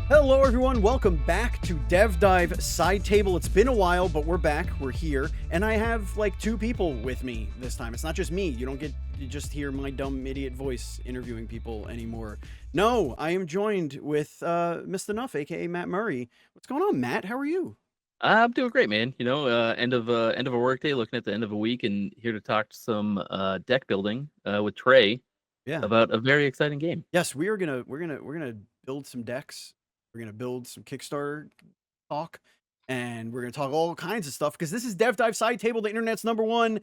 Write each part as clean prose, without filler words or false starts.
Hello everyone, welcome back to DevDive Side Table. It's been a while, but we're back, we're here, and I have like two people with me this time. It's not just me, you just hear my dumb idiot voice interviewing people anymore. No, I am joined with Mr. Nuff, aka Matt Murray. What's going on, Matt? How are you? I'm doing great, man. You know, end of a workday, looking at the end of a week, and here to talk some deck building with Trey about a very exciting game. Yes, we're gonna build some decks. We're gonna build some Kickstarter talk, and we're gonna talk all kinds of stuff because this is DevDive Side Table, the internet's #1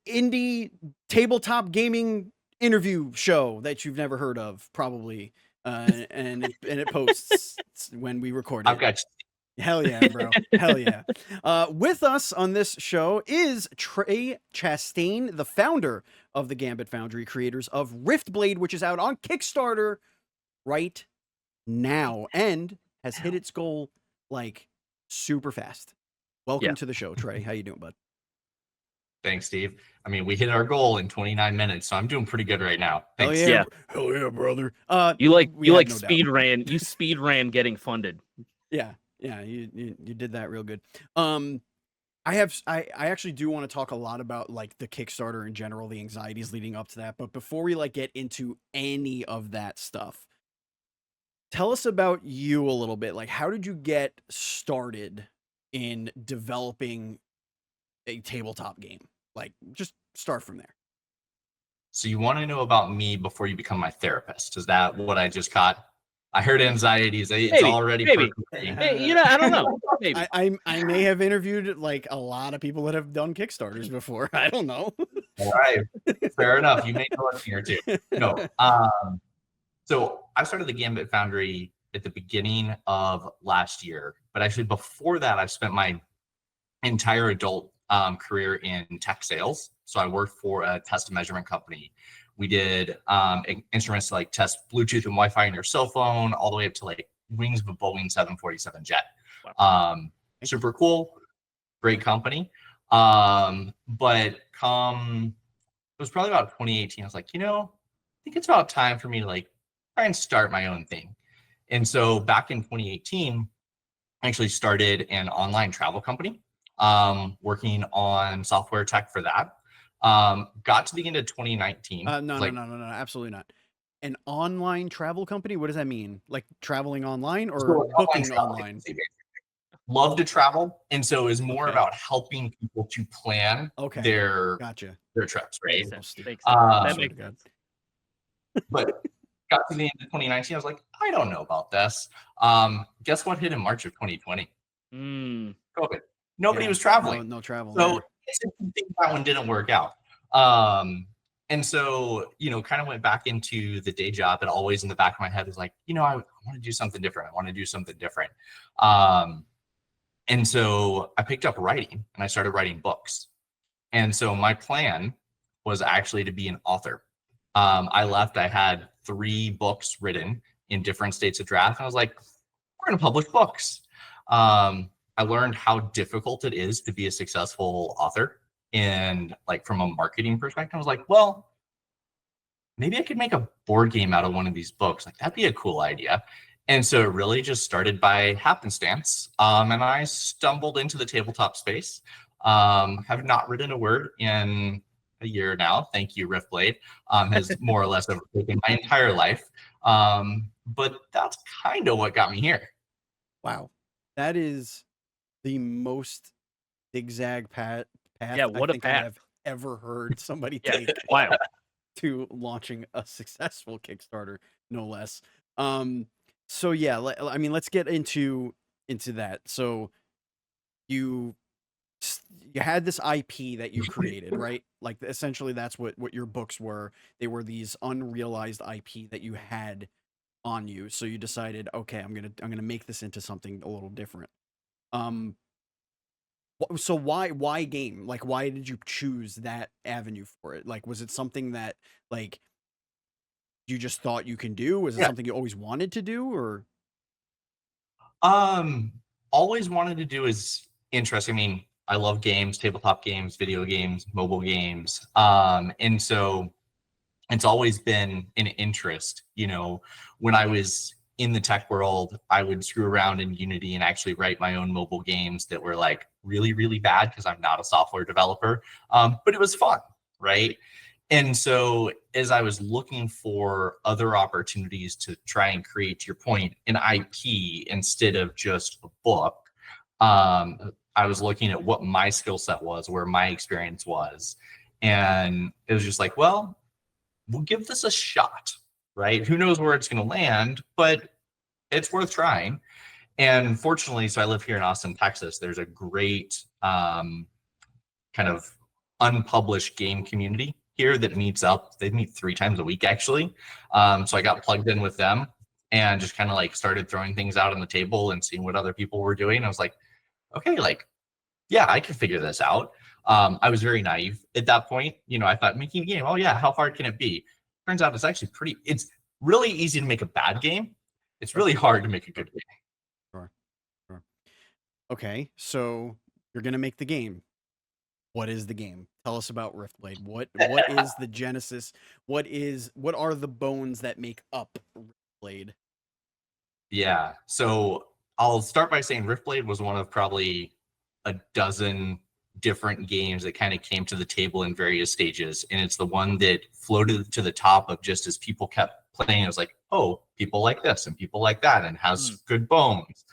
indie tabletop gaming interview show that you've never heard of, probably. And it posts when we record it. I've got you. Hell yeah, bro. Hell yeah. With us on this show is Trey Chastain, the founder of the Gambit Foundry, creators of Riftblade, which is out on Kickstarter right now and has hit its goal like super fast. Welcome to the show, Trey. How you doing, bud? Thanks, Steve. I mean, we hit our goal in 29 minutes, so I'm doing pretty good right now. Thanks. Hell yeah. Hell yeah, brother. You speed ran getting funded. Yeah, you did that real good. I actually do want to talk a lot about like the Kickstarter in general, the anxieties leading up to that. But before we like get into any of that stuff, tell us about you a little bit. Like, how did you get started in developing a tabletop game? Like, just start from there. So you want to know about me before you become my therapist? Is that what I just caught? I heard anxieties. It's already maybe. Hey, I don't know. Maybe. I may have interviewed like a lot of people that have done Kickstarters before. I don't know. All right, fair enough. You may know a thing or two. No. So I started the Gambit Foundry at the beginning of last year, but actually before that, I've spent my entire adult career in tech sales. So I worked for a test and measurement company. We did instruments to like test Bluetooth and Wi-Fi in your cell phone, all the way up to like wings of a Boeing 747 jet. Super cool, great company. But it was probably about 2018. I was like, I think it's about time for me to like try and start my own thing. And so back in 2018, I actually started an online travel company, working on software tech for that. Got to the end of 2019. No, absolutely not. An online travel company? What does that mean? Like traveling online or booking online? Love to travel, and so it's more about helping people to plan their trips, right? That makes sense. But got to the end of 2019, I was like, I don't know about this. Guess what hit in March of 2020? COVID. Nobody was traveling. No travel. So that one didn't work out. And so, kind of went back into the day job, and always in the back of my head was like, I want to do something different. And so I picked up writing and I started writing books. And so my plan was actually to be an author. I left, I had 3 books written in different states of draft. And I was like, we're going to publish books. I learned how difficult it is to be a successful author. And like from a marketing perspective, I was like, well, maybe I could make a board game out of one of these books. Like, that'd be a cool idea. And so it really just started by happenstance. And I stumbled into the tabletop space. Have not written a word in a year now. Thank you, Riftblade. Has more or less overtaken my entire life. But that's kind of what got me here. Wow. That is the most zigzag path what a path I've ever heard somebody take to launching a successful Kickstarter, no less. So yeah, let's get into that. So you had this IP that you created, right? Like essentially that's what your books were. They were these unrealized IP that you had on you. So you decided, okay, I'm gonna make this into something a little different. So why game? Like, why did you choose that avenue for it? Like, was it something that like you just thought you can do? Was it something you always wanted to do, or? Always wanted to do is interesting. I mean, I love games, tabletop games, video games, mobile games. And so it's always been an interest. When I was in the tech world, I would screw around in Unity and actually write my own mobile games that were like really, really bad because I'm not a software developer. But it was fun, right? And so as I was looking for other opportunities to try and create, to your point, an IP instead of just a book, I was looking at what my skill set was, where my experience was. And it was just like, well, we'll give this a shot, right? Who knows where it's going to land, but it's worth trying. And fortunately, so I live here in Austin, Texas. There's a great kind of unpublished game community here that meets up. They meet 3 times a week, actually. So I got plugged in with them and just kind of like started throwing things out on the table and seeing what other people were doing. I was like, okay, like, yeah, I can figure this out. I was very naive at that point. You know, I thought making a game, oh yeah, how hard can it be? Turns out it's really easy to make a bad game. It's really hard to make a good game. Sure. Okay, so you're gonna make the game. What is the game? Tell us about Riftblade. What is the genesis? What are the bones that make up Riftblade? Yeah, so I'll start by saying Riftblade was one of probably a dozen different games that kind of came to the table in various stages, and it's the one that floated to the top of just as people kept playing. It was like, oh, people like this and people like that, and has good bones.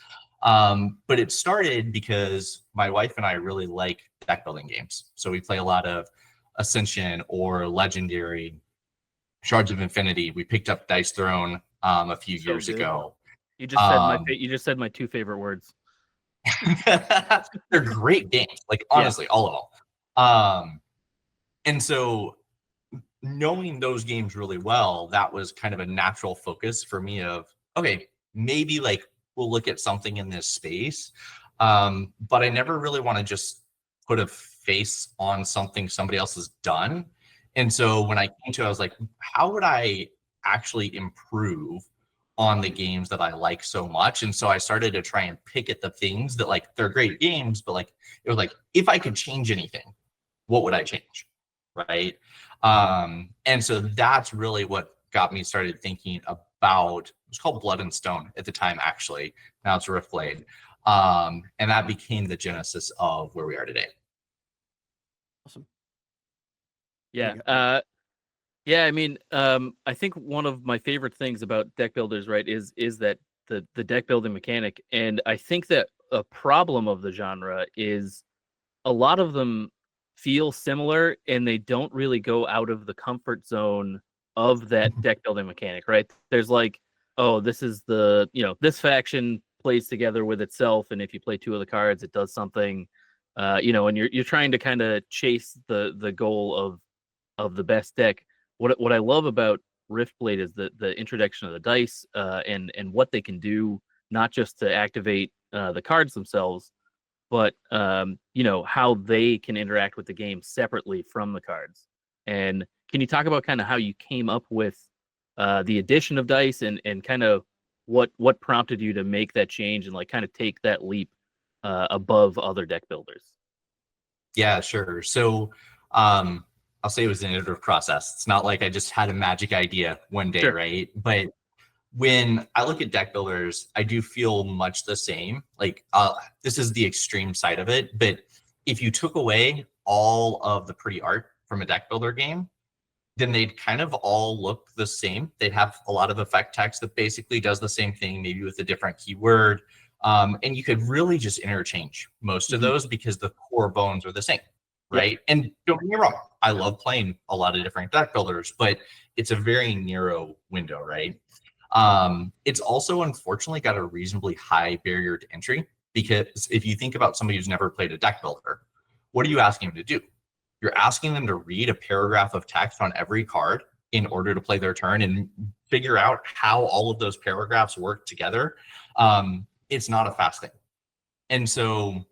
But it started because my wife and I really like deck building games, so we play a lot of Ascension or Legendary, Shards of Infinity. We picked up Dice Throne a few years ago. You just said my 2 favorite words. They're great games, like honestly, all of them. And so knowing those games really well, that was kind of a natural focus for me of, okay, maybe like we'll look at something in this space. But I never really want to just put a face on something somebody else has done. And so when I came to it, I was like, how would I actually improve on the games that I like so much? And so I started to try and pick at the things that, like, they're great games, but like it was like, if I could change anything, what would I change? Right. And so that's really what got me started thinking about, it was called Blood and Stone at the time, actually. Now it's Riftblade. And that became the genesis of where we are today. Awesome. Yeah. Yeah, I mean, I think one of my favorite things about deck builders, right, is that the deck building mechanic. And I think that a problem of the genre is a lot of them feel similar and they don't really go out of the comfort zone of that deck building mechanic, right? There's like, oh, this is this faction plays together with itself, and if you play 2 of the cards, it does something, and you're trying to kind of chase the goal of the best deck. What I love about Riftblade is the introduction of the dice and what they can do, not just to activate the cards themselves, but how they can interact with the game separately from the cards. And can you talk about kind of how you came up with the addition of dice and kind of what prompted you to make that change and like kind of take that leap above other deck builders? Yeah, sure. So I'll say it was an iterative process. It's not like I just had a magic idea one day, sure, right? But when I look at deck builders, I do feel much the same. Like this is the extreme side of it, but if you took away all of the pretty art from a deck builder game, then they'd kind of all look the same. They'd have a lot of effect text that basically does the same thing, maybe with a different keyword. And you could really just interchange most of those because the core bones are the same. Right. Yeah. And don't get me wrong, I love playing a lot of different deck builders, but it's a very narrow window, right? It's also unfortunately got a reasonably high barrier to entry, because if you think about somebody who's never played a deck builder, what are you asking them to do? You're asking them to read a paragraph of text on every card in order to play their turn and figure out how all of those paragraphs work together. It's not a fast thing. And so,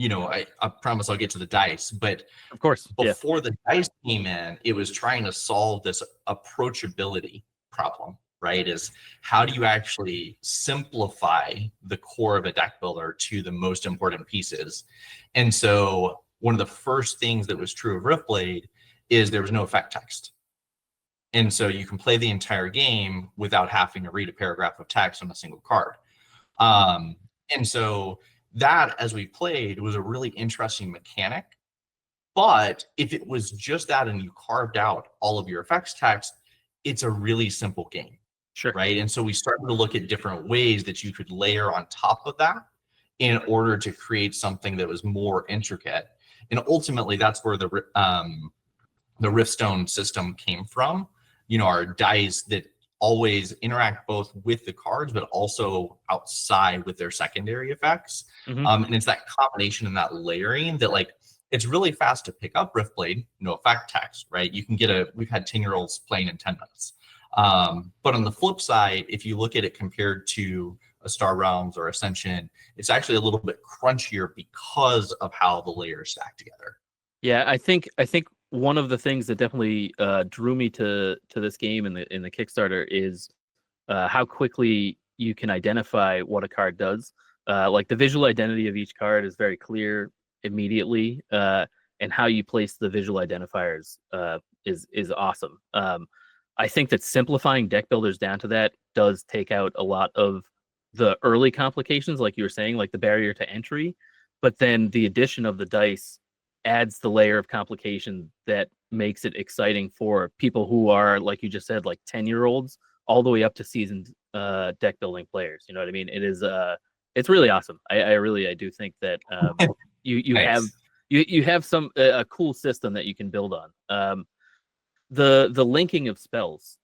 I promise I'll get to the dice, but of course, before the dice came in, it was trying to solve this approachability problem, right? Is how do you actually simplify the core of a deck builder to the most important pieces? And so one of the first things that was true of Riftblade is there was no effect text. And so you can play the entire game without having to read a paragraph of text on a single card. And so that, as we played, was a really interesting mechanic. But if it was just that and you carved out all of your effects text, it's a really simple game. Sure. Right. And so we started to look at different ways that you could layer on top of that in order to create something that was more intricate. And ultimately, that's where the Riftstone system came from. You know, our dice that always interact both with the cards, but also outside with their secondary effects. And it's that combination and that layering that, like, it's really fast to pick up Riftblade, no effect text, right? You can get we've had 10-year-olds playing in 10 minutes. But on the flip side, if you look at it compared to a Star Realms or Ascension, it's actually a little bit crunchier because of how the layers stack together. Yeah, I think one of the things that definitely drew me to this game in the Kickstarter is how quickly you can identify what a card does. Like the visual identity of each card is very clear immediately, and how you place the visual identifiers is awesome. I think that simplifying deck builders down to that does take out a lot of the early complications, like you were saying, like the barrier to entry. But then the addition of the dice adds the layer of complication that makes it exciting for people who are, like you just said, like 10-year-olds all the way up to seasoned deck building players. You know what I mean? It is it's really awesome. I do think that you Nice. have some a cool system that you can build on. The linking of spells,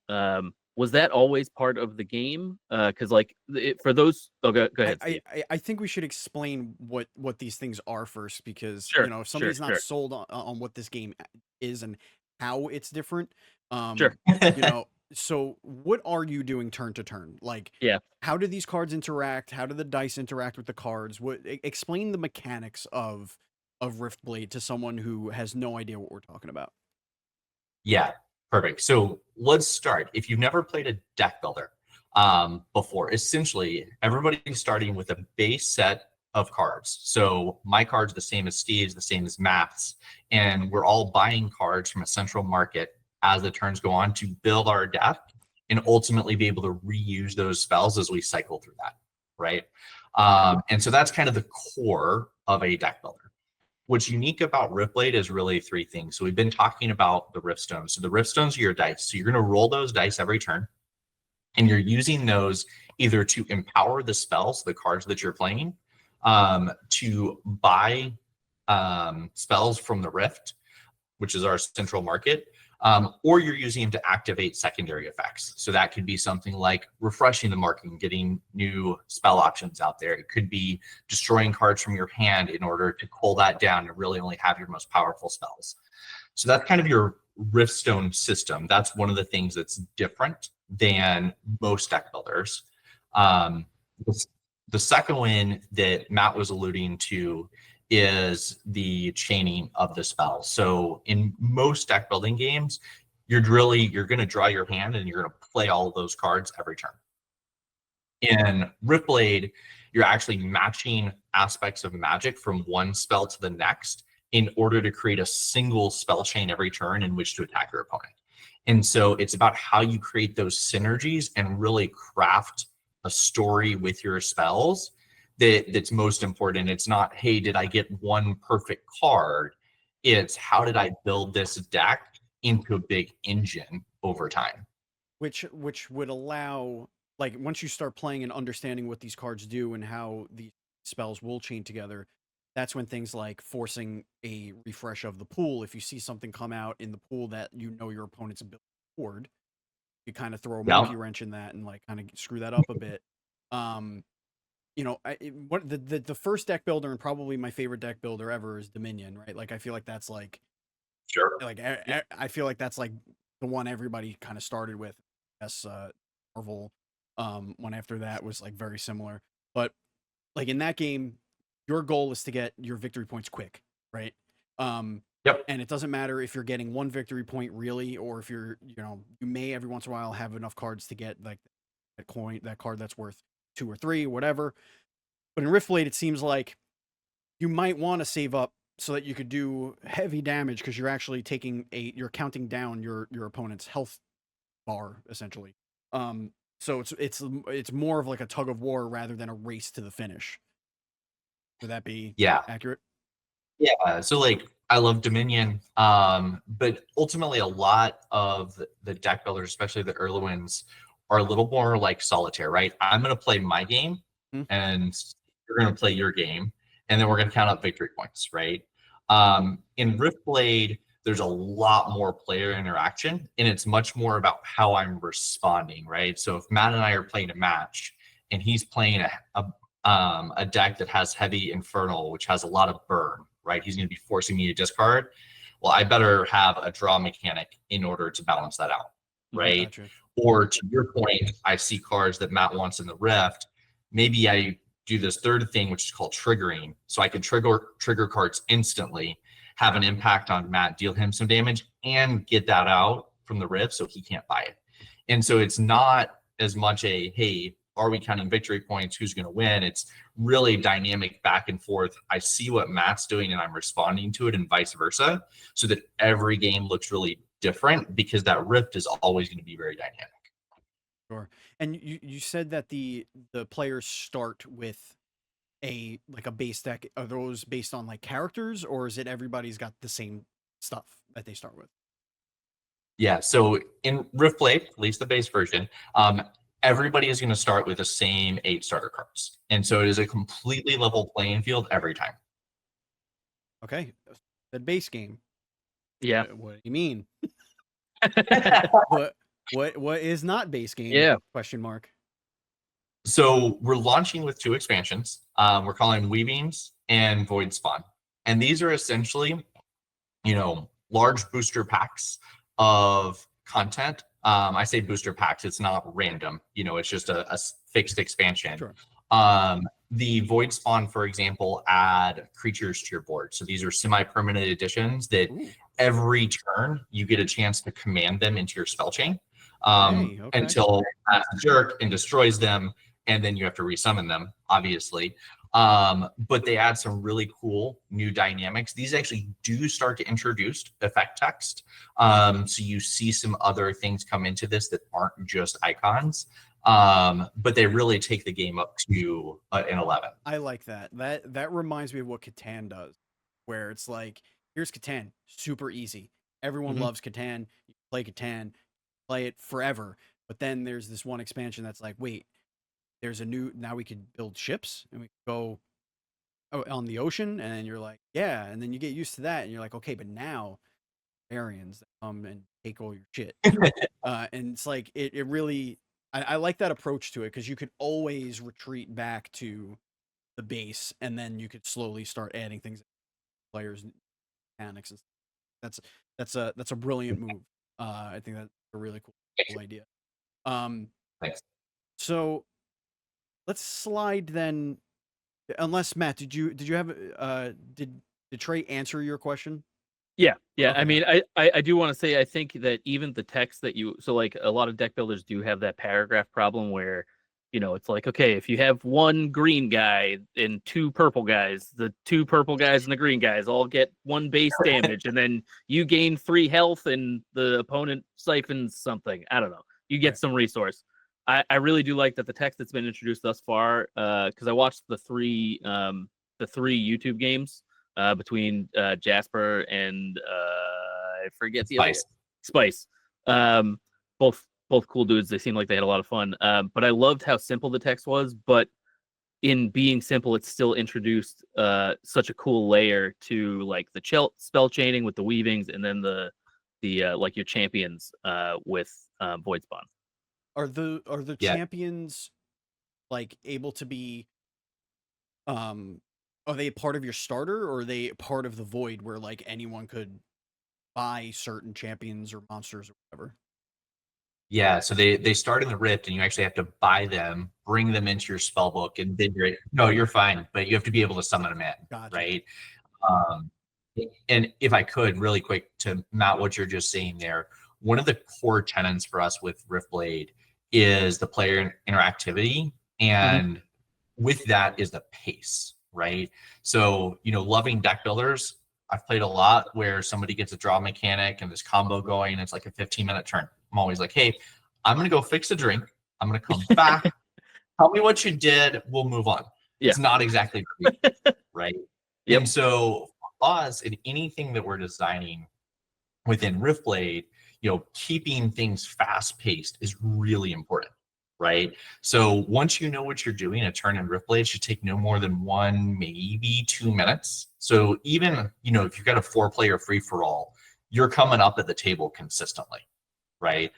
was that always part of the game? Because like for those, go ahead, Steve. I think we should explain what these things are first, because Sure, you know, if somebody's not sure. sold on what this game is and how it's different, Sure. you know, so what are you doing turn to turn? Like, Yeah. how do these cards interact? How do the dice interact with the cards? Explain the mechanics of Riftblade to someone who has no idea what we're talking about. Yeah, perfect. So let's start. If you've never played a deck builder before, essentially everybody's starting with a base set of cards. So my card's the same as Steve's, the same as Matt's, and we're all buying cards from a central market as the turns go on to build our deck and ultimately be able to reuse those spells as we cycle through that, right? And so that's kind of the core of a deck builder. What's unique about Riftblade is really three things. So we've been talking about the Riftstones. So the Riftstones are your dice. So you're going to roll those dice every turn, and you're using those either to empower the spells, the cards that you're playing, to buy spells from the Rift, which is our central market, or you're using them to activate secondary effects. So that could be something like refreshing the marking, getting new spell options out there. It could be destroying cards from your hand in order to pull that down and really only have your most powerful spells. So that's kind of your Riftstone system. That's one of the things that's different than most deck builders. The second one that Matt was alluding to is the chaining of the spell. So in most deck building games, you're going to draw your hand and you're going to play all of those cards every turn. In Riftblade, you're actually matching aspects of magic from one spell to the next in order to create a single spell chain every turn in which to attack your opponent. And so it's about how you create those synergies and really craft a story with your spells that's most important. It's not, hey, did I get one perfect card? It's how did I build this deck into a big engine over time? Which would allow, like, once you start playing and understanding what these cards do and how these spells will chain together, that's when things like forcing a refresh of the pool, if you see something come out in the pool that you know your opponent's ability to board, you kind of throw a monkey wrench in that and like kind of screw that up a bit. You know, what the first deck builder and probably my favorite deck builder ever is Dominion, right? Like I feel like that's like, sure, like I feel like that's like the one everybody kind of started with. Yes, Marvel one after that was like very similar, but like in that game, your goal is to get your victory points quick, right? Yep. And it doesn't matter if you're getting one victory point really, or if you're, you know, you may every once in a while have enough cards to get like that card that's worth 2 or 3, whatever. But in Riftblade, it seems like you might want to save up so that you could do heavy damage because you're actually you're counting down your opponent's health bar essentially. So it's more of like a tug of war rather than a race to the finish. Would that be accurate? Yeah, so like I love Dominion, but ultimately a lot of the deck builders, especially the early ones, are a little more like solitaire, right? I'm gonna play my game, and you're gonna play your game, and then we're gonna count up victory points, right? In Riftblade, there's a lot more player interaction, and it's much more about how I'm responding, right? So if Matt and I are playing a match, and he's playing a deck that has heavy Infernal, which has a lot of burn, right? He's going to be forcing me to discard. Well, I better have a draw mechanic in order to balance that out, right? Gotcha. Or to your point, I see cards that Matt wants in the Rift. Maybe I do this third thing, which is called triggering. So I can trigger cards instantly, have an impact on Matt, deal him some damage, and get that out from the Rift so he can't buy it. And so it's not as much a, hey, are we counting victory points? Who's going to win? It's really dynamic back and forth. I see what Matt's doing and I'm responding to it, and vice versa, so that every game looks really different, because that Rift is always going to be very dynamic. Sure. And you said that the players start with a base deck. Are those based on like characters, or is it everybody's got the same stuff that they start with? Yeah. So in Riftblade, at least the base version, everybody is going to start with the same 8 starter cards. And so it is a completely level playing field every time. Okay. The base game. Yeah. What do you mean? What is not base game? Yeah. Question mark. So we're launching with 2 expansions. We're calling Weavings and Void Spawn. And these are essentially, large booster packs of content. I say booster packs, it's not random, it's just a fixed expansion. Sure. The Void Spawn, for example, add creatures to your board. So these are semi-permanent additions that every turn you get a chance to command them into your spell chain until Matt's a jerk and destroys them, and then you have to resummon them, obviously. But they add some really cool new dynamics. These actually do start to introduce effect text. So you see some other things come into this that aren't just icons. But they really take the game up to an 11. I like that. That reminds me of what Catan does, where it's like, here's Catan, super easy. Everyone loves Catan. You play Catan, play it forever. But then there's this one expansion that's like, wait, there's now we could build ships and we could go on the ocean, and you're like, yeah, and then you get used to that and you're like, okay, but now Arians come and take all your shit. And it's like it really, I like that approach to it, because you could always retreat back to the base and then you could slowly start adding things, players, mechanics, and stuff. That's a brilliant move. I think that's a really cool idea. Thanks. So let's slide then. Unless Matt, did you have did Trey answer your question? Yeah. Okay. I mean, I do want to say, I think that even the text that so like a lot of deck builders do have that paragraph problem where, it's like, okay, if you have 1 green guy and 2 purple guys, the 2 purple guys and the green guys all get 1 base damage, and then you gain 3 health and the opponent siphons something. I don't know. You get some resource. I really do like that the text that's been introduced thus far, because I watched the 3 YouTube games between Jasper and I forget the other Spice. Both cool dudes. They seemed like they had a lot of fun. But I loved how simple the text was. But in being simple, it still introduced such a cool layer to like the spell chaining with the weavings, and then the like your champions with Void Spawn. Are the champions like able to be are they part of your starter, or are they part of the void where like anyone could buy certain champions or monsters or whatever? Yeah, so they start in the Rift, and you actually have to buy them, bring them into your spell book, and then you're fine, but you have to be able to summon them in, Gotcha. right? And if I could, really quick, to Matt, what you're just saying there, one of the core tenets for us with Riftblade is the player interactivity, and with that is the pace, right? So, loving deck builders, I've played a lot where somebody gets a draw mechanic and this combo going, and it's like a 15-minute turn. I'm always like, hey, I'm going to go fix a drink. I'm going to come back. Tell me what you did. We'll move on. Yeah. It's not exactly great, right? Yep. And so for us, in anything that we're designing within Riftblade, keeping things fast paced is really important, right? So once you know what you're doing, a turn in Riftblade should take no more than 1, maybe 2 minutes. So even, if you've got a 4-player free for all, you're coming up at the table consistently, right?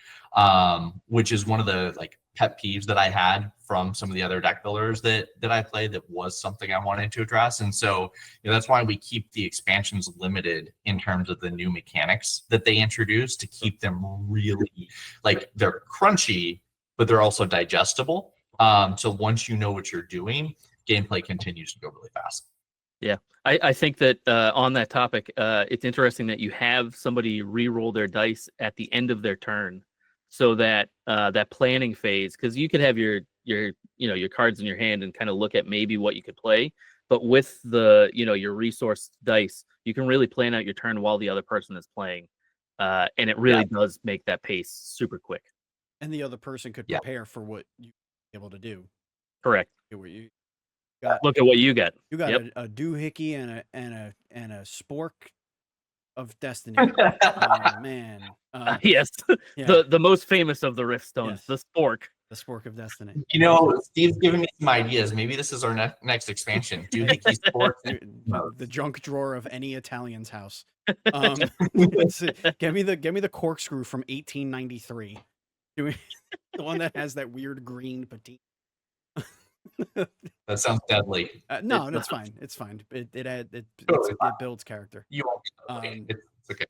Which is one of the pet peeves that I had from some of the other deck builders that I played, that was something I wanted to address. And so that's why we keep the expansions limited in terms of the new mechanics that they introduce, to keep them really they're crunchy, but they're also digestible. So once you know what you're doing, gameplay continues to go really fast. Yeah, I think that on that topic, it's interesting that you have somebody re-roll their dice at the end of their turn, so that that planning phase, because you could have your cards in your hand and kind of look at maybe what you could play, but with the your resource dice, you can really plan out your turn while the other person is playing, and it really does make that pace super quick. And the other person could prepare for what you're able to do. Correct. Look at what you got. You got a doohickey and a spork of destiny. Oh man. Yes. The most famous of the Riftstones, the spork. The spork of destiny. Steve's giving me some ideas. Maybe this is our next expansion. Doohickey spork. The junk drawer of any Italian's house. Give me the corkscrew from 1893. The one that has that weird green patina. That sounds deadly. No, that's fine. It's fine. It builds character. You won't. It's okay.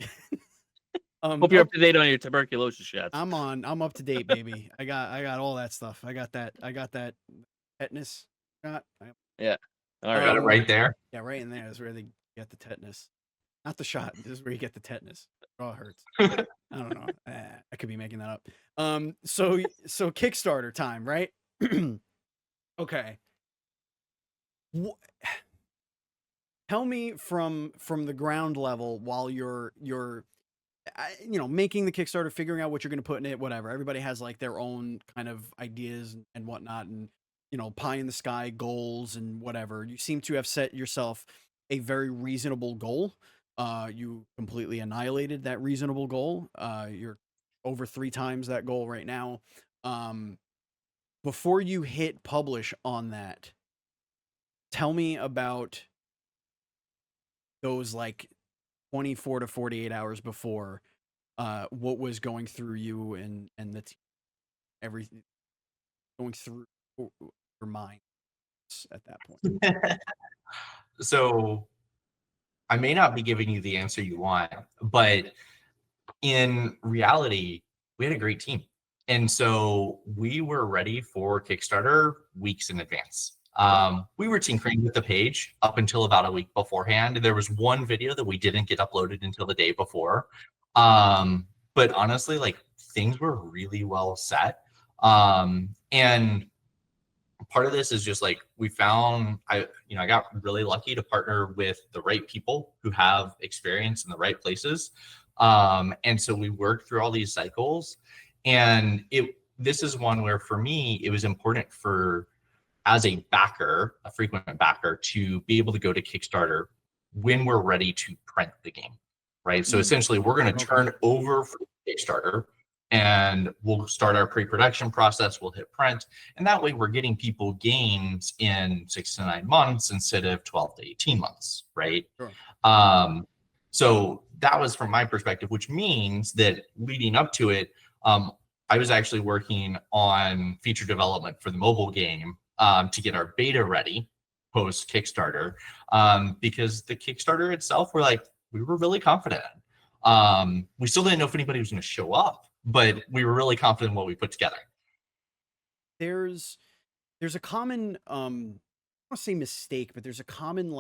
Hope you're up to date on your tuberculosis shots. I'm up to date, baby. I got all that stuff. I got that tetanus shot. Yeah. All right. Got it right there. Yeah, right in there is where they get the tetanus. Not the shot. This is where you get the tetanus. It all hurts. I don't know. I could be making that up. So Kickstarter time, right? Okay. Tell me from the ground level, while you're making the Kickstarter, figuring out what you're going to put in it, whatever. Everybody has their own kind of ideas and whatnot, and pie in the sky goals and whatever. You seem to have set yourself a very reasonable goal. You completely annihilated that reasonable goal. You're over 3 times that goal right now. Before you hit publish on that, tell me about those 24 to 48 hours before, what was going through you and the everything going through your mind at that point. So I may not be giving you the answer you want, but in reality, we had a great team. And so we were ready for Kickstarter weeks in advance. We were tinkering with the page up until about a week beforehand. There was one video that we didn't get uploaded until the day before. But honestly, things were really well set. And part of this is just we found, I got really lucky to partner with the right people who have experience in the right places. And so we worked through all these cycles, and this is one where for me, it was important as a backer, a frequent backer, to be able to go to Kickstarter when we're ready to print the game, right? So essentially we're going to turn over for Kickstarter, and we'll start our pre-production process. We'll hit print, and that way we're getting people games in 6 to 9 months instead of 12 to 18 months, right? Sure. So that was from my perspective, which means that leading up to it, I was actually working on feature development for the mobile game to get our beta ready post Kickstarter, because the Kickstarter itself, we were really confident. We still didn't know if anybody was going to show up, but we were really confident in what we put together. There's a common, I don't want to say mistake, but there's a common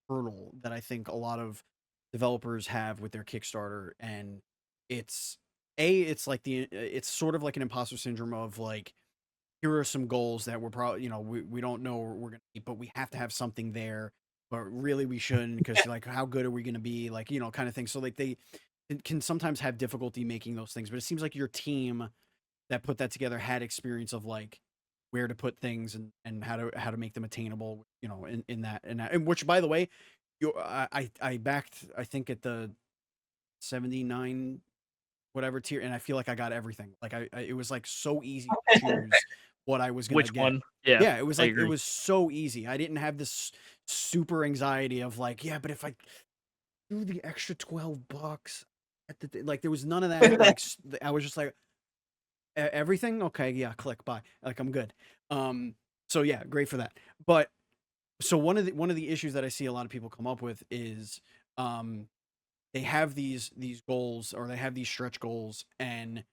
hurdle that I think a lot of developers have with their Kickstarter, and it's it's sort of like an imposter syndrome of here are some goals that we're probably we don't know we're gonna keep, but we have to have something there, but really we shouldn't, because how good are we gonna be, kind of thing. So they can sometimes have difficulty making those things, but it seems like your team that put that together had experience of like where to put things and how to make them attainable, you know, in that and which by the way, I backed I think at the 79 whatever tier, and I feel like I got everything. Like it was like so easy to choose what I was gonna Which get. one? Yeah, Yeah, it was I like it agree. was so easy. I didn't have this super anxiety of like, yeah, but if I do the extra $12 at the like, there was none of that. Like I was just like, everything okay, yeah, click buy. Like I'm good. So yeah, great for that. But so one of the issues that I see a lot of people come up with is they have these goals or they have these stretch goals and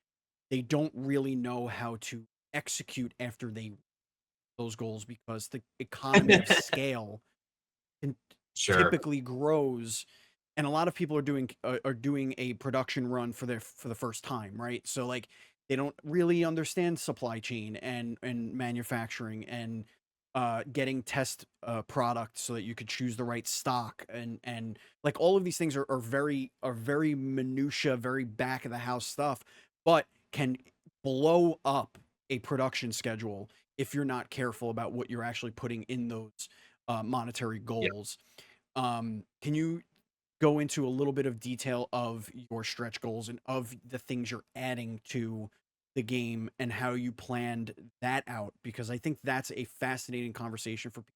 they don't really know how to execute after they those goals because the economy of scale can Sure. typically grows and a lot of people are doing a production run for the first time, right? So like they don't really understand supply chain and manufacturing and getting test product so that you could choose the right stock and like all of these things are very minutia, very back of the house stuff, but can blow up a production schedule if you're not careful about what you're actually putting in those monetary Yeah. goals. Can you go into a little bit of detail of your stretch goals and of the things you're adding to the game and how you planned that out? Because I think that's a fascinating conversation for people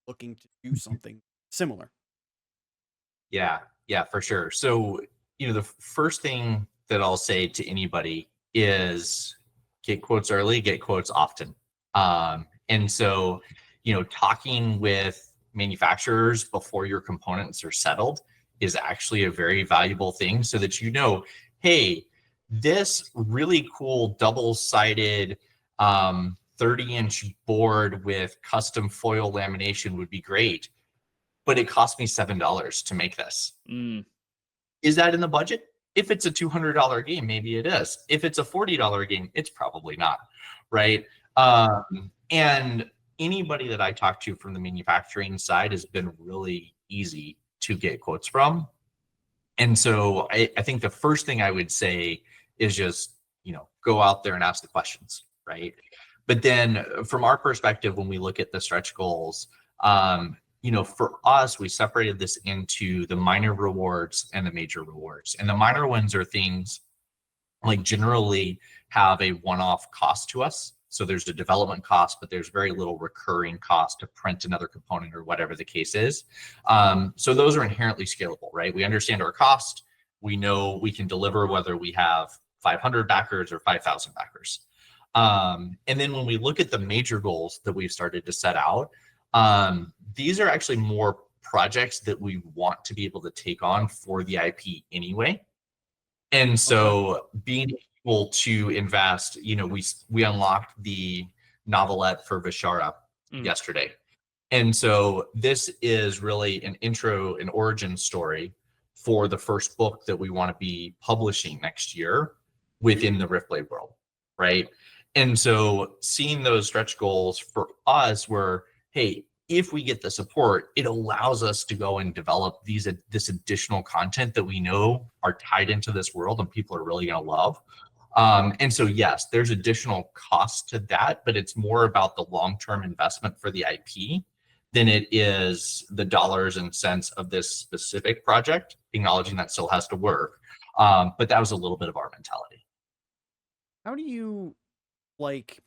looking to do something similar. Yeah, yeah, for sure. So, the first thing that I'll say to anybody is get quotes early, get quotes often. And so, talking with manufacturers before your components are settled is actually a very valuable thing so that hey, this really cool double-sided 30-inch board with custom foil lamination would be great, but it cost me $7 to make this. Mm. Is that in the budget? If it's a $200 game, maybe it is. If it's a $40 game, it's probably not, right? And anybody that I talk to from the manufacturing side has been really easy to get quotes from. And so I think the first thing I would say is just, go out there and ask the questions, right? But then from our perspective, when we look at the stretch goals, for us, we separated this into the minor rewards and the major rewards. And the minor ones are things like generally have a one-off cost to us. So there's a development cost, but there's very little recurring cost to print another component or whatever the case is. So those are inherently scalable, right? We understand our cost. We know we can deliver whether we have 500 backers or 5,000 backers. And then when we look at the major goals that we've started to set out, these are actually more projects that we want to be able to take on for the IP anyway. And so being able to invest, we unlocked the novelette for Vishara yesterday. And so this is really an intro and origin story for the first book that we want to be publishing next year within the Riftblade world, right? And so seeing those stretch goals for us were, hey, if we get the support, it allows us to go and develop this additional content that we know are tied into this world and people are really going to love. And so, yes, there's additional cost to that, but it's more about the long-term investment for the IP than it is the dollars and cents of this specific project, acknowledging that still has to work. But that was a little bit of our mentality. How do you like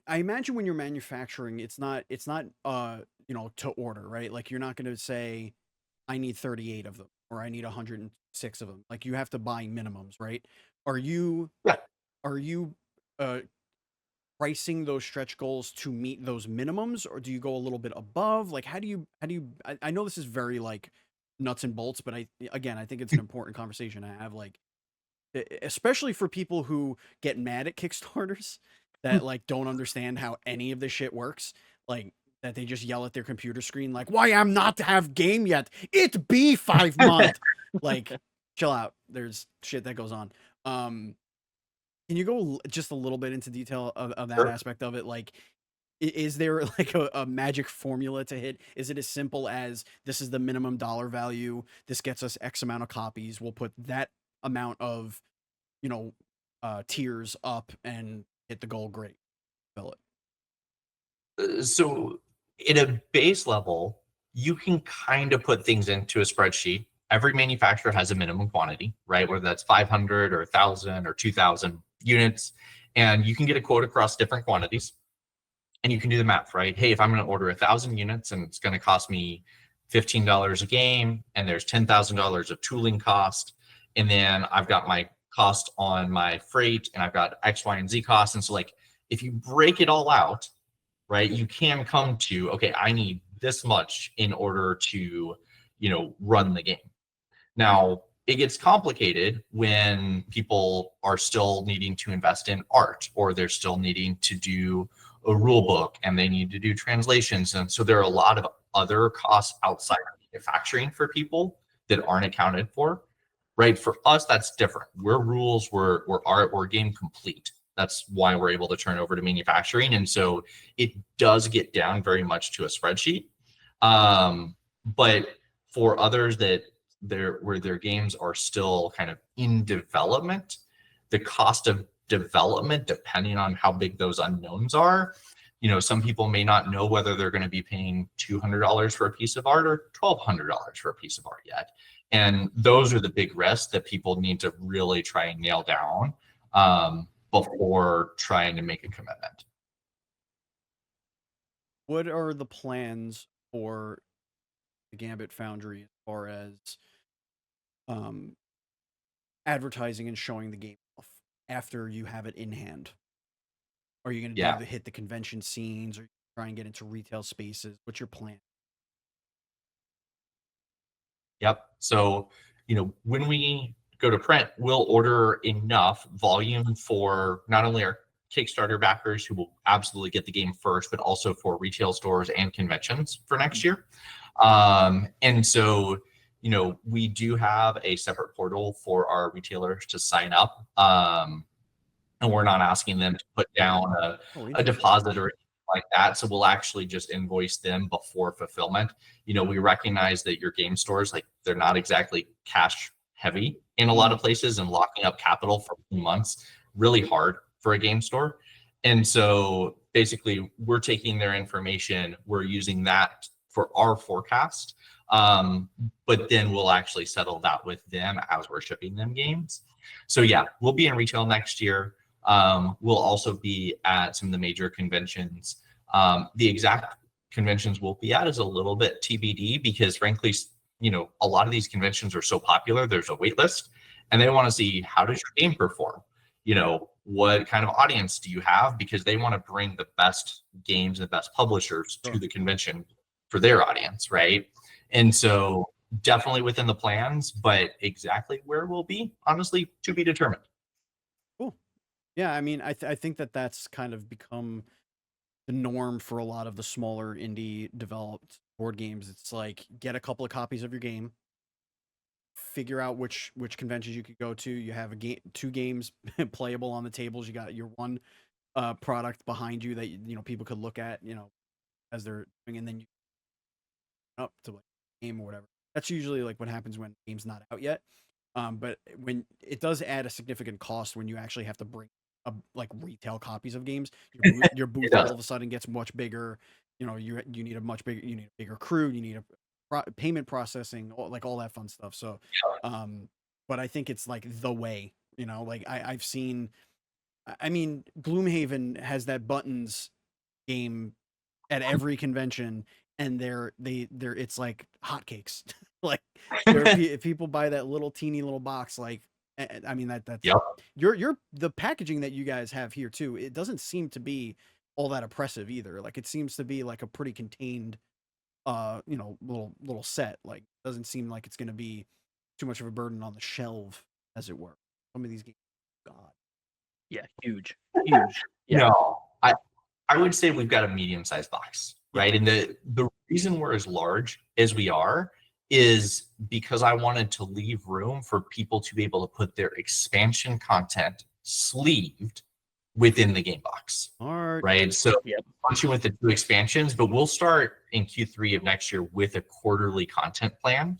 I imagine when you're manufacturing, it's not to order, right? Like you're not going to say I need 38 of them or I need 106 of them. Like you have to buy minimums, right? Are you Yeah. are you pricing those stretch goals to meet those minimums or do you go a little bit above? Like how do you I know this is very like nuts and bolts, but I think it's an important conversation to have, like especially for people who get mad at Kickstarters that like don't understand how any of this shit works, like that they just yell at their computer screen like, why I'm not to have game yet, it be 5 months. Like chill out, there's shit that goes on. Can you go just a little bit into detail of that Sure. aspect of it? Like is there like a magic formula to hit? Is it as simple as this is the minimum dollar value, this gets us X amount of copies, we'll put that amount of, you know, tiers up and hit the goal, great. Fill it. So at a base level, you can kind of put things into a spreadsheet. Every manufacturer has a minimum quantity, right? Whether that's 500 or 1,000 or 2,000 units, and you can get a quote across different quantities, and you can do the math, right? Hey, if I'm going to order 1,000 units and it's going to cost me $15 a game, and there's $10,000 of tooling cost, and then I've got my cost on my freight, and I've got X, Y, and Z costs, and so like if you break it all out, right, you can come to, okay, I need this much in order to, run the game. Now, it gets complicated when people are still needing to invest in art, or they're still needing to do a rule book, and they need to do translations. And so there are a lot of other costs outside of manufacturing for people that aren't accounted for, right? For us, that's different. We're rules, we're art, we're game complete. That's why we're able to turn over to manufacturing. And so it does get down very much to a spreadsheet. But for others that where their games are still kind of in development, the cost of development, depending on how big those unknowns are, some people may not know whether they're going to be paying $200 for a piece of art or $1,200 for a piece of art yet. And those are the big risks that people need to really try and nail down before trying to make a commitment. What are the plans for the Gambit Foundry as far as advertising and showing the game off after you have it in hand? Are you going to hit the convention scenes, or try and get into retail spaces? What's your plan? Yep. So, when we go to print, we'll order enough volume for not only our Kickstarter backers, who will absolutely get the game first, but also for retail stores and conventions for next year. And so, we do have a separate portal for our retailers to sign up. And we're not asking them to put down a deposit or anything like that. So we'll actually just invoice them before fulfillment. We recognize that your game stores, like, they're not exactly cash heavy in a lot of places, and locking up capital for a few months, really hard for a game store. And so basically we're taking their information, we're using that for our forecast. But then we'll actually settle that with them as we're shipping them games. So yeah, we'll be in retail next year. We'll also be at some of the major conventions. The exact conventions we'll be at is a little bit TBD, because frankly, a lot of these conventions are so popular, there's a wait list, and they want to see, how does your game perform? What kind of audience do you have? Because they want to bring the best games and the best publishers to the convention for their audience, right? And so definitely within the plans, but exactly where we'll be, honestly, to be determined. Cool. Yeah, I mean, I think that's kind of become the norm for a lot of the smaller indie developed board games. It's like, get a couple of copies of your game, figure out which conventions you could go to. You have two games playable on the tables. You got your one product behind you that people could look at as they're doing, and then you up to like game or whatever. That's usually like what happens when the game's not out yet. But when it does add a significant cost when you actually have to bring like retail copies of games, your booth all of a sudden gets much bigger. You need a bigger crew. You need a payment processing, all that fun stuff. So, but I think it's like the way. Like I've seen. I mean, Gloomhaven has that buttons game at every convention, and they're it's like hotcakes. Like, if people buy that little teeny little box, like, I mean, that's you're the packaging that you guys have here too. It doesn't seem to be all that oppressive either. Like, it seems to be like a pretty contained, little set. Like, doesn't seem like it's going to be too much of a burden on the shelf, as it were. Some of these games, God, yeah, huge. Yeah. No, I would say we've got a medium-sized box, right? And the reason we're as large as we are is because I wanted to leave room for people to be able to put their expansion content sleeved within the game box. Right. So launching with the 2 expansions, but we'll start in Q3 of next year with a quarterly content plan.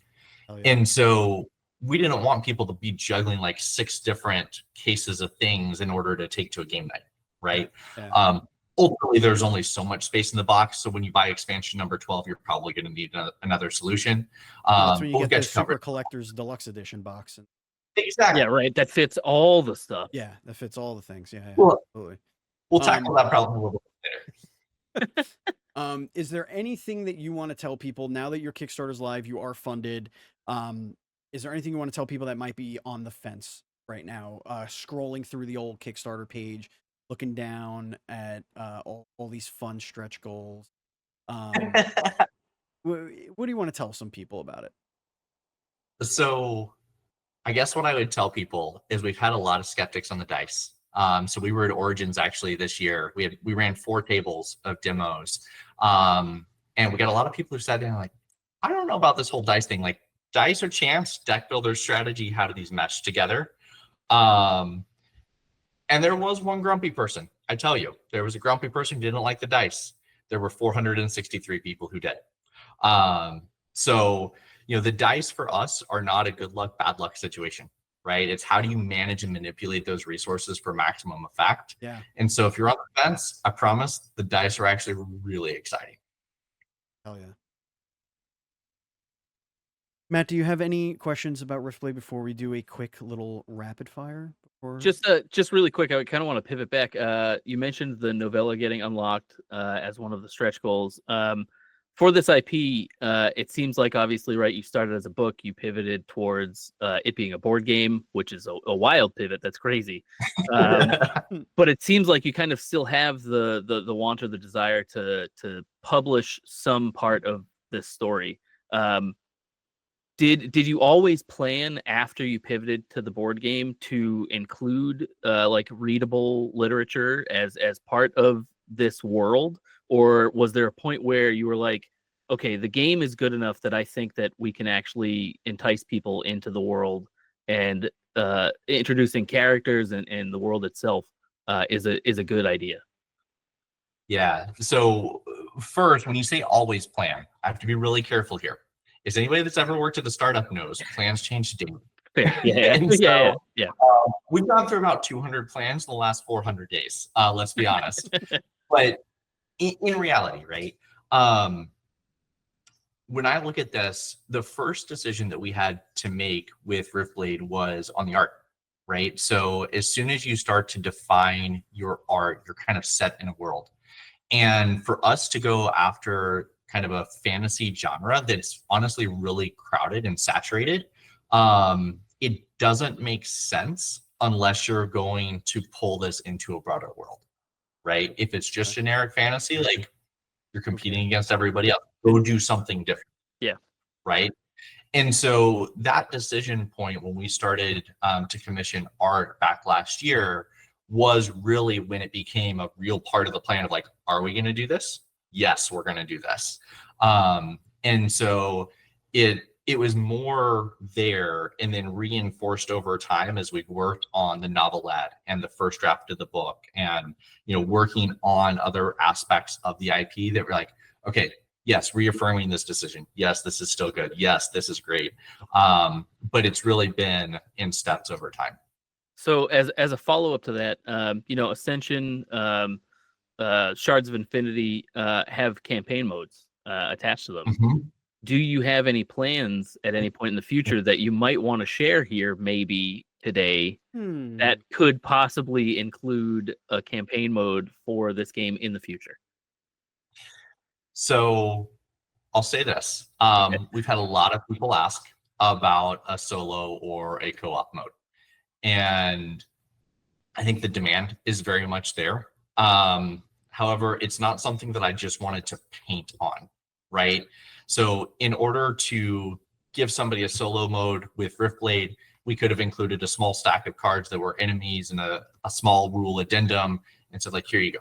And so we didn't want people to be juggling like 6 different cases of things in order to take to a game night, right? Yeah. Ultimately, there's only so much space in the box. So when you buy expansion number 12, you're probably going to need another solution. That's when you But get the you covered. Super Collector's Deluxe Edition box. And Exactly. Yeah, right. That fits all the stuff. yeah, that fits all the things. Yeah, Well, absolutely. we'll tackle that problem a little bit later. Is there anything that you want to tell people now that your Kickstarter's live, you are funded? Is there anything you want to tell people that might be on the fence right now, scrolling through the old Kickstarter page, looking down at all these fun stretch goals? What do you want to tell some people about it? So I guess what I would tell people is we've had a lot of skeptics on the dice. So we were at Origins actually this year. We ran 4 tables of demos. And we got a lot of people who sat in like, I don't know about this whole dice thing. Like, dice or chance, deck builder, strategy, how do these mesh together? And there was one grumpy person. I tell you, there was a grumpy person who didn't like the dice. There were 463 people who did. So, you know, the dice for us are not a good luck, bad luck situation, right? It's how do you manage and manipulate those resources for maximum effect? Yeah. And so if you're on the fence, I promise the dice are actually really exciting. Hell yeah. Matt, do you have any questions about Riftblade before we do a quick little rapid fire? Just really quick, I kind of want to pivot back. You mentioned the novella getting unlocked as one of the stretch goals. For this IP, it seems like obviously, right, you started as a book, you pivoted towards it being a board game, which is a wild pivot. That's crazy. But it seems like you kind of still have the want or the desire to publish some part of this story. Did you always plan after you pivoted to the board game to include like readable literature as part of this world? Or was there a point where you were like, okay, the game is good enough that I think that we can actually entice people into the world, and introducing characters and the world itself is a good idea? Yeah. So first, when you say always plan, I have to be really careful here. Is anybody that's ever worked at a startup knows plans change daily. Fair. Yeah. Yeah. We've gone through about 200 plans in the last 400 days. Let's be honest. But in reality, right? When I look at this, the first decision that we had to make with Riftblade was on the art, right? So as soon as you start to define your art, you're kind of set in a world. And for us to go after kind of a fantasy genre that's honestly really crowded and saturated, it doesn't make sense unless you're going to pull this into a broader world, right? If it's just generic fantasy, like you're competing against everybody else, go do something different. Yeah. Right. And so that decision point when we started to commission art back last year was really when it became a real part of the plan of like, are we going to do this? Yes, we're going to do this. And so it was more there and then reinforced over time as we worked on the novelette and the first draft of the book and, you know, working on other aspects of the IP that were like, okay, yes, reaffirming this decision. Yes, this is still good. Yes, this is great. But it's really been in steps over time. So as a follow-up to that, you know, Ascension, Shards of Infinity have campaign modes attached to them. Mm-hmm. Do you have any plans at any point in the future that you might want to share here, maybe today, that could possibly include a campaign mode for this game in the future? So I'll say this. We've had a lot of people ask about a solo or a co-op mode. And I think the demand is very much there. However, it's not something that I just wanted to paint on, right? So in order to give somebody a solo mode with Riftblade, we could have included a small stack of cards that were enemies and a small rule addendum and said, like, here you go.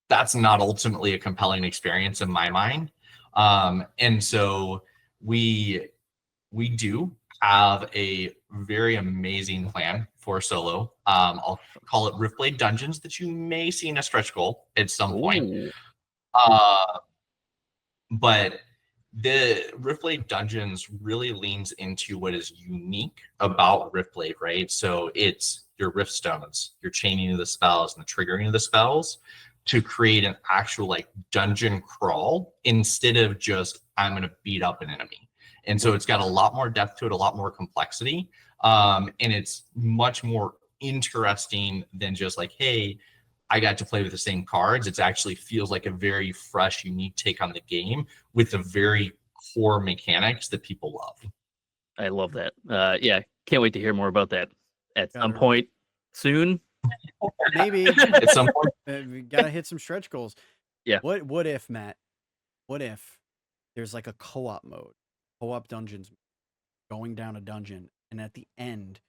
That's not ultimately a compelling experience in my mind. And so we do have a very amazing plan for solo. I'll call it Riftblade Dungeons that you may see in a stretch goal at some point. But The Riftblade Dungeons really leans into what is unique about Riftblade, right? So it's your rift stones, your chaining of the spells, and the triggering of the spells to create an actual like dungeon crawl instead of just I'm going to beat up an enemy. And so it's got a lot more depth to it, a lot more complexity, and it's much more interesting than just like, hey, I got to play with the same cards. It actually feels like a very fresh, unique take on the game with the very core mechanics that people love. I love that. Yeah, can't wait to hear more about that at some Gotta- point soon. Maybe At some point, we gotta hit some stretch goals. Yeah. What if, Matt? What if there's like a co-op mode, co-op dungeons, going down a dungeon, and at the end,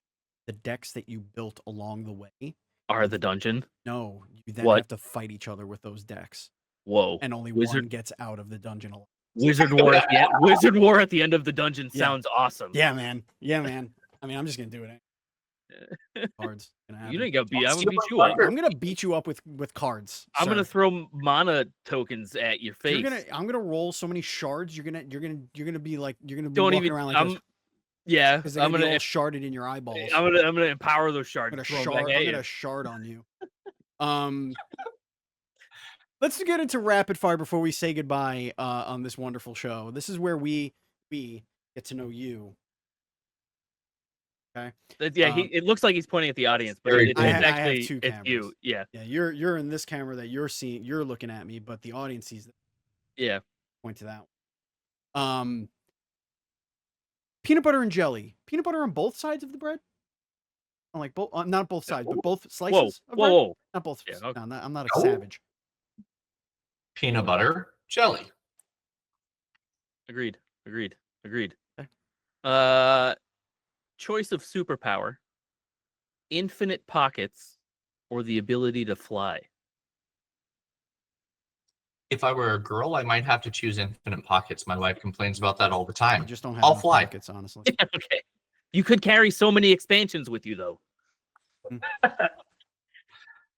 the decks that you built along the way Are the dungeon? No, you then What? have to fight each other with those decks, Whoa. and only Wizard- one gets out of the dungeon alive. Wizard War at the end. Wizard War at the end of the dungeon Yeah. sounds awesome. Yeah, man. Yeah, man. I mean, I'm just gonna do it. Cards. You didn't get beat. I'm gonna Super beat you up. Thunder. I'm gonna beat you up with cards. I'm gonna sir. throw mana tokens at your face. I'm gonna roll so many shards. You're gonna be like you're gonna be Don't walking even. around like I'm. this Yeah. because I'm they're gonna. all sharded in your eyeballs. I'm gonna empower those I'm shards. gonna throw 'em shard. back at I'm you. gonna shard on you. Let's get into rapid fire before we say goodbye on this wonderful show. This is where we get to know you. Okay. Yeah, it looks like he's pointing at the audience, but Very it's cool. I have actually two it's you. cameras. Yeah, Yeah, you're in this camera that you're seeing. You're looking at me, but the audience sees. yeah. Point to that one. Peanut butter and jelly. Peanut butter on both sides of the bread. On like both, not both sides, but both slices. Of bread? Whoa. Not both. Yeah, okay. No, I'm not a No. savage. peanut butter, jelly. Agreed. Okay. Choice of superpower: infinite pockets or the ability to fly. If I were a girl, I might have to choose infinite pockets. My wife complains about that all the I time. just don't have I'll enough fly. pockets, honestly. Okay. You could carry so many expansions with you, though.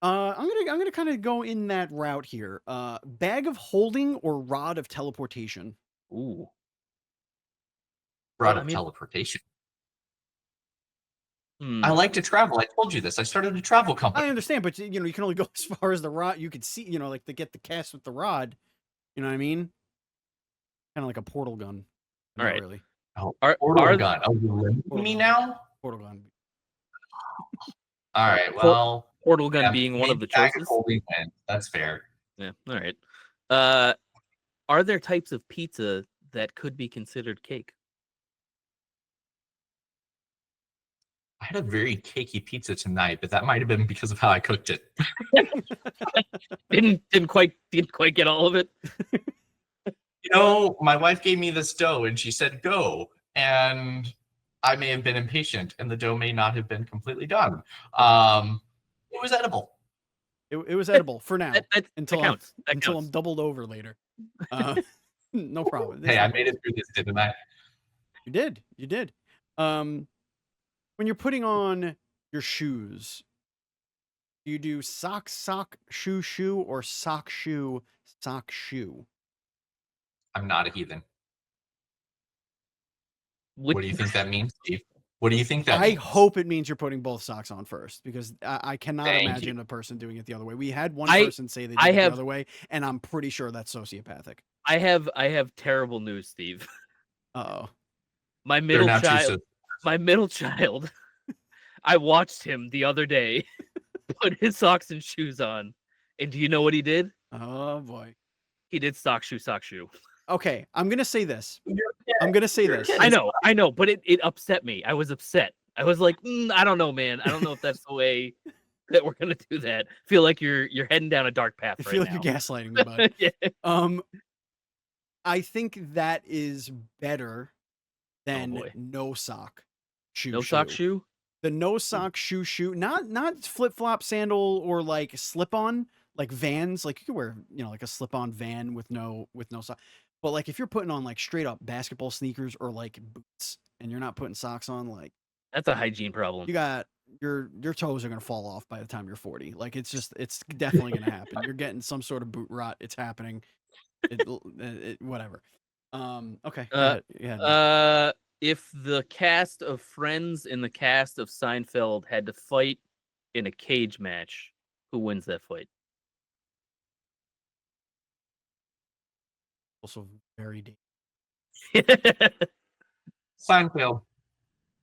I'm gonna kind of go in that route here. Bag of holding or rod of teleportation. Ooh. Rod Well, I of mean- teleportation. Hmm. I like to travel. I told you this. I started a travel company. I understand, but you can only go as far as the rod. You could see, like to get the cast with the rod. You know what I mean? Kind of like a portal gun. Not All right. really. Portal gun. Oh, you're limiting Portal me gun. now? Portal gun. All right. Well, Portal gun yeah, being one of the maybe bag of choices. holding wins. That's fair. Yeah. All right. Are there types of pizza that could be considered cake? I had a very cakey pizza tonight, but that might have been because of how I cooked it. Didn't quite get all of it. My wife gave me this dough and she said go, and I may have been impatient and the dough may not have been completely done. It was edible. It was edible for now That until counts. That until counts. I'm doubled over later. No problem. Hey, I made it through this, didn't I? You did. When you're putting on your shoes, do you do sock, shoe, or sock, shoe? I'm not a heathen. Which- What do you think that means, Steve? What do you think that I means? hope it means you're putting both socks on first, because I cannot Thank you. imagine a person doing it the other way. We had one I- person say they I did it have- the other way, and I'm pretty sure that's sociopathic. I have terrible news, Steve. Uh-oh. My They're middle now two child. sisters. My middle child. I watched him the other day put his socks and shoes on, and do you know what he did? Oh boy. He did sock shoe. Okay, I'm gonna say this. You're a kid. I'm gonna say You're a this. kid. I know, but it upset me. I was upset. I was like, I don't know, man. I don't know if that's the way that we're gonna do that. Feel like you're heading down a dark path I right feel like now. you're gaslighting me, bud. Yeah. I think that is better than boy. no sock shoe. No sock shoe. The no sock shoe, not flip flop sandal or like slip on, like Vans. Like you could wear, like a slip on Van with no sock. But like if you're putting on like straight up basketball sneakers or like boots and you're not putting socks on, like That's a hygiene problem. you got your toes are gonna fall off by the time you're 40. Like it's definitely gonna happen. You're getting some sort of boot rot. It's happening. Whatever. Okay. If the cast of Friends and the cast of Seinfeld had to fight in a cage match, who wins that fight? Also very deep. Seinfeld.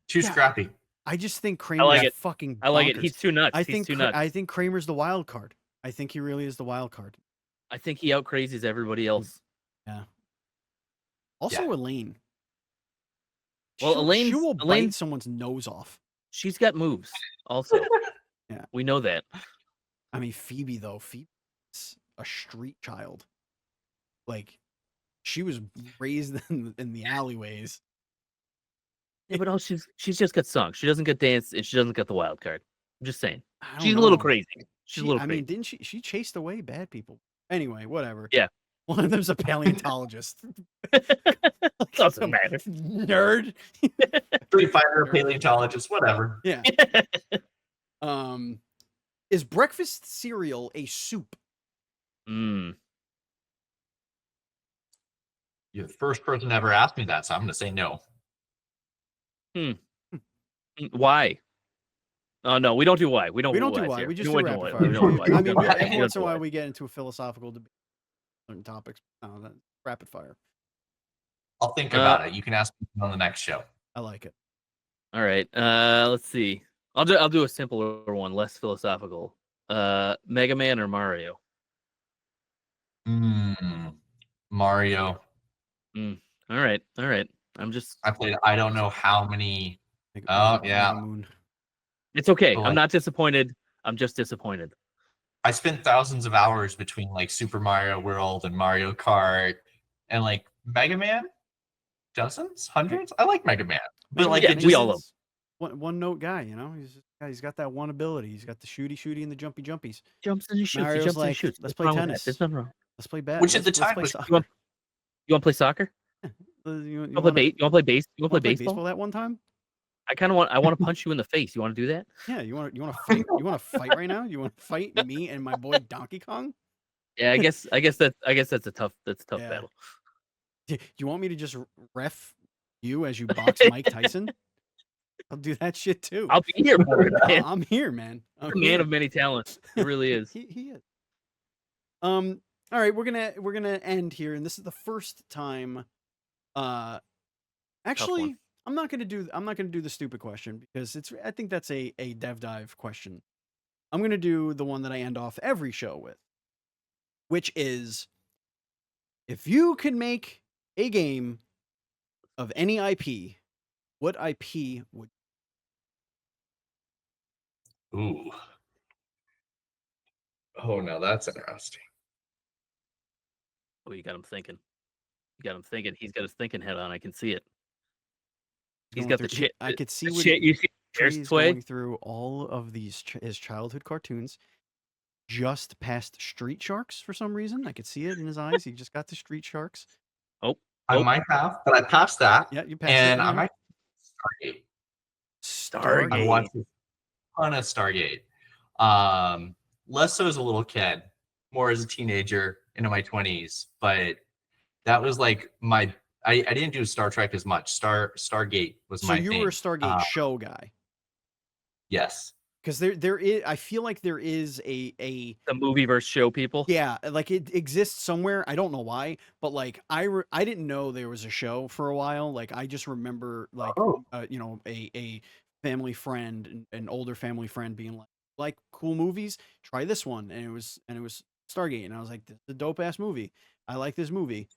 Too Yeah. scrappy. I just think I Kramer's like it. fucking I like it. bonkers. He's too nuts. I He's think too nuts. I think Kramer's the wild card. I think he really is the wild card. I think he out crazies everybody else. Yeah. Also, Elaine. Well, she will bite Elaine's someone's nose off. She's got moves. Also, Yeah. We know that. I mean, Phoebe though. Phoebe's a street child. Like, she was raised in the alleyways. Yeah, but she's just got songs. She doesn't get dance, and she doesn't get the wild card. I'm just saying. I don't She's know. a little crazy. She's a little I crazy. mean, didn't she? She chased away bad people. Anyway, whatever. Yeah. One of them's a paleontologist. Doesn't matter. Nerd. Street fighter, paleontologist, whatever. Yeah. Is breakfast cereal a soup? Mm. You're the first person to ever ask me that, so I'm going to say no. Why? Oh no, we don't do why. We don't do why. why. We just do do rapid why. fire. We don't do why. I mean, Yeah, every once in a while we get into a philosophical debate on certain topics. No, that's rapid fire. I'll think about it. You can ask me on the next show. I like it. All right. Let's see. I'll do a simpler one, less philosophical. Mega Man or Mario? Mario. All right. I played. I don't know how many. Moon. It's okay. But I'm not disappointed. I'm just disappointed. I spent thousands of hours between like Super Mario World and Mario Kart, and like Mega Man. Dozens, hundreds. I like Mega Man, but like we all love one note guy. You know, he's got that one ability. He's got the shooty and the jumpies. Jumps and he shoots. Mario's He jumps like, and shoots. let's play tennis. There's nothing wrong. Let's play bad. Which at the time was. You want to play soccer? You want to play base? You want to play base? You want to play baseball that one time? I want to punch you in the face. You want to do that? Yeah, you want to fight? You want to fight right now? You want to fight me and my boy Donkey Kong? Yeah, I guess that's a tough battle. Do you want me to just ref you as you box Mike Tyson? I'll do that shit too. I'll be here for it, man. I'm here, man. I'm a man of many talents. He really is. He is. All right, we're gonna end here, and this is the first time. Actually, I'm not gonna do the stupid question because I think that's a DevDive question. I'm gonna do the one that I end off every show with, which is, if you could make a game of any IP, what IP would? Ooh. Oh no, that's interesting. Oh, you got him thinking. He's got his thinking head on. I can see it. He's got the shit. I could see what you see. He's going through all of these his childhood cartoons. Just past Street Sharks for some reason. I could see it in his eyes. He just got to Street Sharks. I might have, but I passed that. Yeah, you passed and it. I might Stargate. I watched a ton of Stargate. Less so as a little kid, more as a teenager into my 20s. But that was like I didn't do Star Trek as much. Stargate was my thing. So you were a Stargate show guy. Yes. Because there is, I feel like there is the movie versus show people. Yeah, like it exists somewhere. I don't know why, but like I didn't know there was a show for a while. Like I just remember like a family friend, an older family friend, being like cool movies. Try this one, and it was Stargate, and I was like, this is a dope ass movie. I like this movie.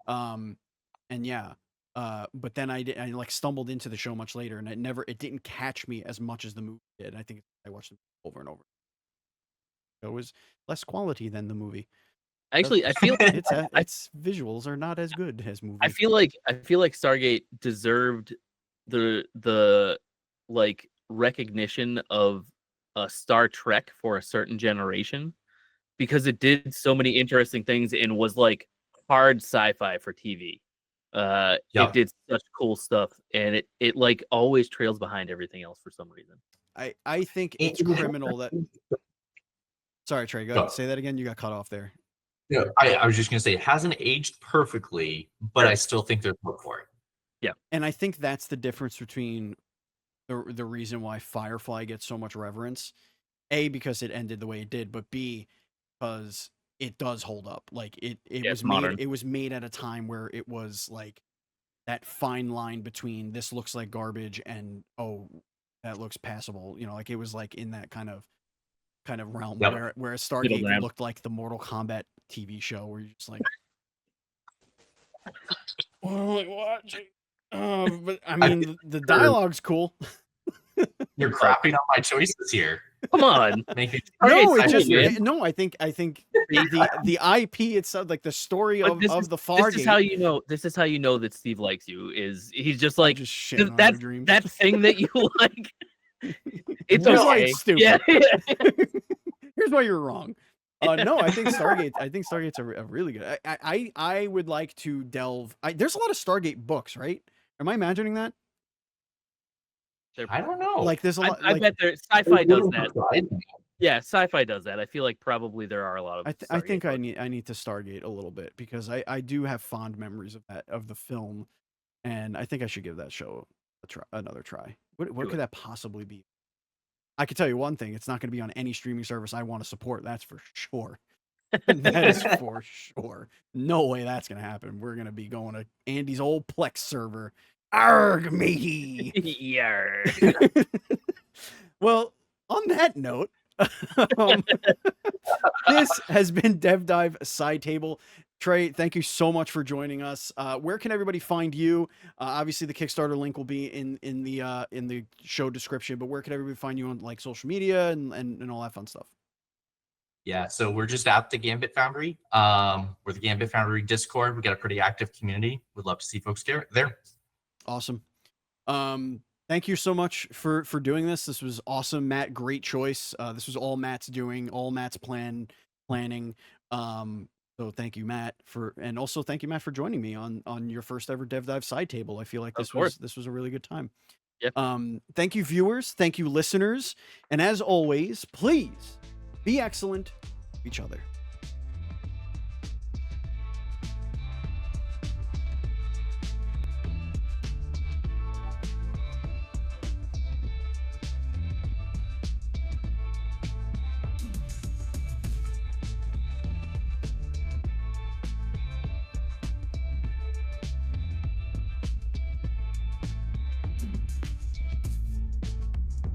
And yeah. But then I like stumbled into the show much later, and it didn't catch me as much as the movie did. I think I watched it over and over. It was less quality than the movie. Actually, I feel its visuals are not as good as movies. I feel like Stargate deserved the like recognition of a Star Trek for a certain generation, because it did so many interesting things and was like hard sci-fi for TV. It did such cool stuff, and it like always trails behind everything else for some reason. I think it's criminal that. Sorry, Trey. Go ahead. Say that again. You got cut off there. You know, I was just gonna say it hasn't aged perfectly, but I still think there's hope for it. Yeah, and I think that's the difference between the reason why Firefly gets so much reverence. A, because it ended the way it did, but B, because it does hold up. Like it yeah, was it's modern. made. It was made at a time where it was like that fine line between this looks like garbage and oh, that looks passable. You know, like it was like in that kind of realm Yep. where Middle Stargate ground. looked like the Mortal Kombat TV show where you're just like, what am I watching? But I mean, the dialogue's cool. You're crapping on my choices here. Come on. Making No, Stargate's it just cool, man. no. I think the IP itself, like the story But of this the is Fargate. how you know. This is how you know that Steve likes you. Is he's just I'm like just shitting on that your dreams. that thing that you like. It's Just like okay. stupid. Yeah. Here's why you're wrong. No, I think Stargate. I think Stargate's a really good. I would like to delve. There's a lot of Stargate books, right? Am I imagining that? I don't know. Like there's a lot. I Like bet there sci-fi does Wouldn't that. surprise me. Yeah, sci-fi does that. I feel like probably there are a lot of. I think Stargate I books. need to Stargate a little bit because I do have fond memories of the film, and I think I should give that show another try. What Do could it. that possibly be? I can tell you one thing: it's not going to be on any streaming service I want to support. That's for sure. That is for sure. No way that's going to happen. We're going to be going to Andy's old Plex server. Arg, matey. Yarr. Well, on that note, this has been DevDive Side Table. Trey, thank you so much for joining us. Where can everybody find you? Obviously, the Kickstarter link will be in the show description. But where can everybody find you on like social media and all that fun stuff? Yeah, so we're just at the Gambit Foundry. We're the Gambit Foundry Discord. We got a pretty active community. We'd love to see folks there. Awesome. Thank you so much for doing this. This was awesome, Matt. Great choice. This was all Matt's doing, all Matt's planning. So thank you, Matt, and also thank you, Matt, for joining me on your first ever DevDive Side Table. I feel like this was a really good time. Yeah. Thank you, viewers. Thank you, listeners. And as always, please be excellent to each other.